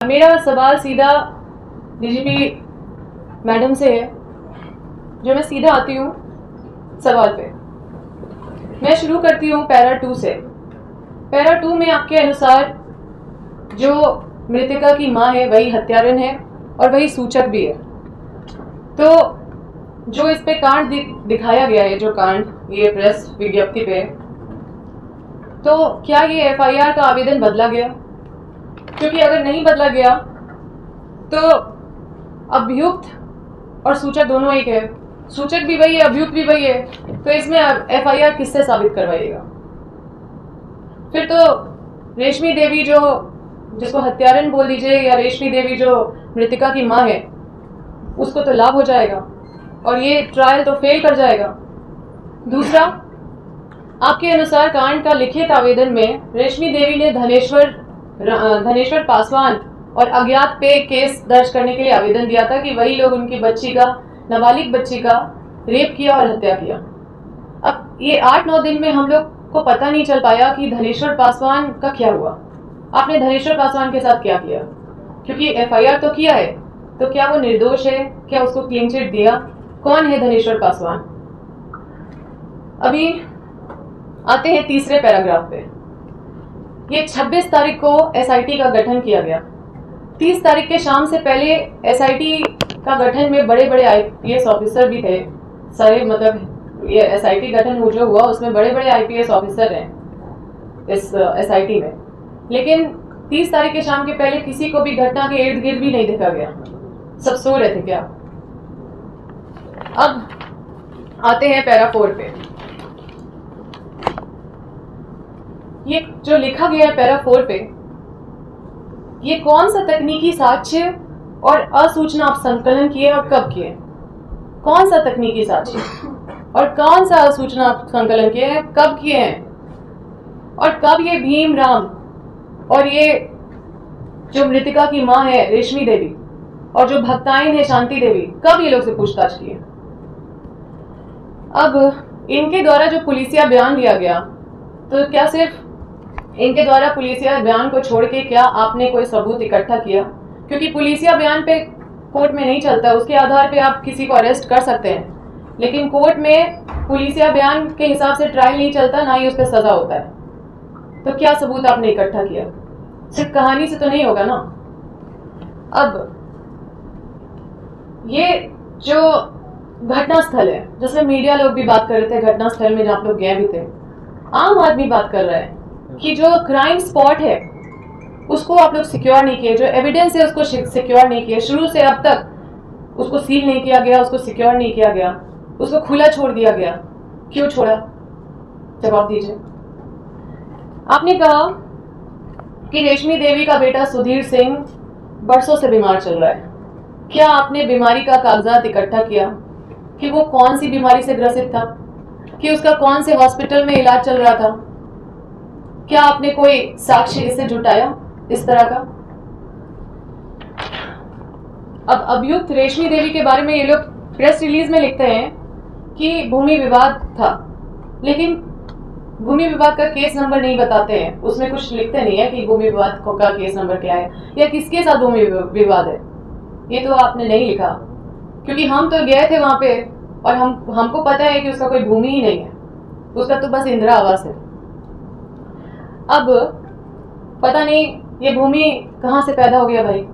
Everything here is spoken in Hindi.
मेरा सवाल सीधा डीजीपी मैडम से है, जो मैं सीधा आती हूँ सवाल पे। मैं शुरू करती हूँ पैरा 2 से। पैरा 2 में आपके अनुसार जो मृतिका की माँ है वही हत्यारन है और वही सूचक भी है। तो जो इस पे कांड दिखाया गया है, जो कांड ये प्रेस विज्ञप्ति पे, तो क्या ये एफआईआर का आवेदन बदला गया? क्योंकि अगर नहीं बदला गया तो अभियुक्त और सूचक दोनों एक है, सूचक भी वही है, अभियुक्त भी वही है, तो इसमें एफआईआर किससे साबित करवाइएगा? फिर तो रेशमी देवी जो जिसको हत्यारन बोल दीजिए, या रेशमी देवी जो मृतिका की माँ है, उसको तो लाभ हो जाएगा और ये ट्रायल तो फेल कर जाएगा। दूसरा, आपके अनुसार कांड का लिखित आवेदन में रेशमी देवी ने धनेश्वर पासवान और अज्ञात पे केस दर्ज करने के लिए आवेदन दिया था कि वही लोग उनकी बच्ची का, नाबालिग बच्ची का रेप किया और हत्या किया। अब ये 8-9 दिन में हम लोग को पता नहीं चल पाया कि धनेश्वर पासवान का क्या हुआ। आपने धनेश्वर पासवान के साथ क्या किया? क्योंकि एफआईआर तो किया है, तो क्या वो निर्दोष है? क्या उसको क्लीन चिट दिया? कौन है धनेश्वर पासवान? अभी आते हैं तीसरे पैराग्राफ पे। ये 26 तारीख को एसआईटी का गठन किया गया। 30 तारीख के शाम से पहले एसआईटी का गठन में बड़े बड़े आईपीएस ऑफिसर भी थे सारे, मतलब ये एसआईटी गठन जो हुआ उसमें बड़े बड़े आईपीएस ऑफिसर हैं इस एसआईटी में। लेकिन 30 तारीख के शाम के पहले किसी को भी घटना के इर्द गिर्द भी नहीं देखा गया। सब सो रहे थे क्या? अब आते हैं पैरा 4 पे। ये जो लिखा गया है पैरा 4 पे, ये कौन सा तकनीकी साक्ष्य और असूचना आप संकलन किए और कब किए? कौन सा तकनीकी साक्ष्य और कौन सा असूचना आप संकलन किए हैं, कब किए हैं? और कब ये भीम राम और ये जो मृतिका की माँ है रेशमी देवी और जो भक्ताइन है शांति देवी, कब ये लोग से पूछताछ किए? अब इनके द्वारा जो पुलिसिया बयान लिया गया, तो क्या सिर्फ इनके द्वारा पुलिसिया बयान को छोड़ के क्या आपने कोई सबूत इकट्ठा किया? क्योंकि पुलिसिया बयान पे कोर्ट में नहीं चलता, उसके आधार पे आप किसी को अरेस्ट कर सकते हैं, लेकिन कोर्ट में पुलिसिया बयान के हिसाब से ट्रायल नहीं चलता, ना ही उस पर सजा होता है। तो क्या सबूत आपने इकट्ठा किया? सिर्फ कहानी से तो नहीं होगा ना। अब ये जो घटना स्थल है, जिसमें मीडिया लोग भी बात कर रहे थे, घटना स्थल में जहाँ लोग गए भी थे, आम आदमी बात कर रहा है कि जो क्राइम स्पॉट है उसको आप लोग सिक्योर नहीं किए, जो एविडेंस है उसको सिक्योर नहीं किया, शुरू से अब तक उसको सील नहीं किया गया, उसको सिक्योर नहीं किया गया, उसको खुला छोड़ दिया गया। क्यों छोड़ा? जवाब दीजिए। आपने कहा कि रेशमी देवी का बेटा सुधीर सिंह बरसों से बीमार चल रहा है। क्या आपने बीमारी का कागजात इकट्ठा किया कि वो कौन सी बीमारी से ग्रसित था, कि उसका कौन से हॉस्पिटल में इलाज चल रहा था? क्या आपने कोई साक्ष्य इससे जुटाया इस तरह का? अब अभियुक्त रेशमी देवी के बारे में ये लोग प्रेस रिलीज में लिखते हैं कि भूमि विवाद था, लेकिन भूमि विवाद का केस नंबर नहीं बताते हैं, उसमें कुछ लिखते नहीं है कि भूमि विवाद का केस नंबर क्या है या किसके साथ भूमि विवाद है। ये तो आपने नहीं लिखा, क्योंकि हम तो गए थे वहां पे और हमको पता है कि उसका कोई भूमि ही नहीं है, उसका तो बस इंदिरा आवास है। अब पता नहीं ये भूमि कहाँ से पैदा हो गया भाई।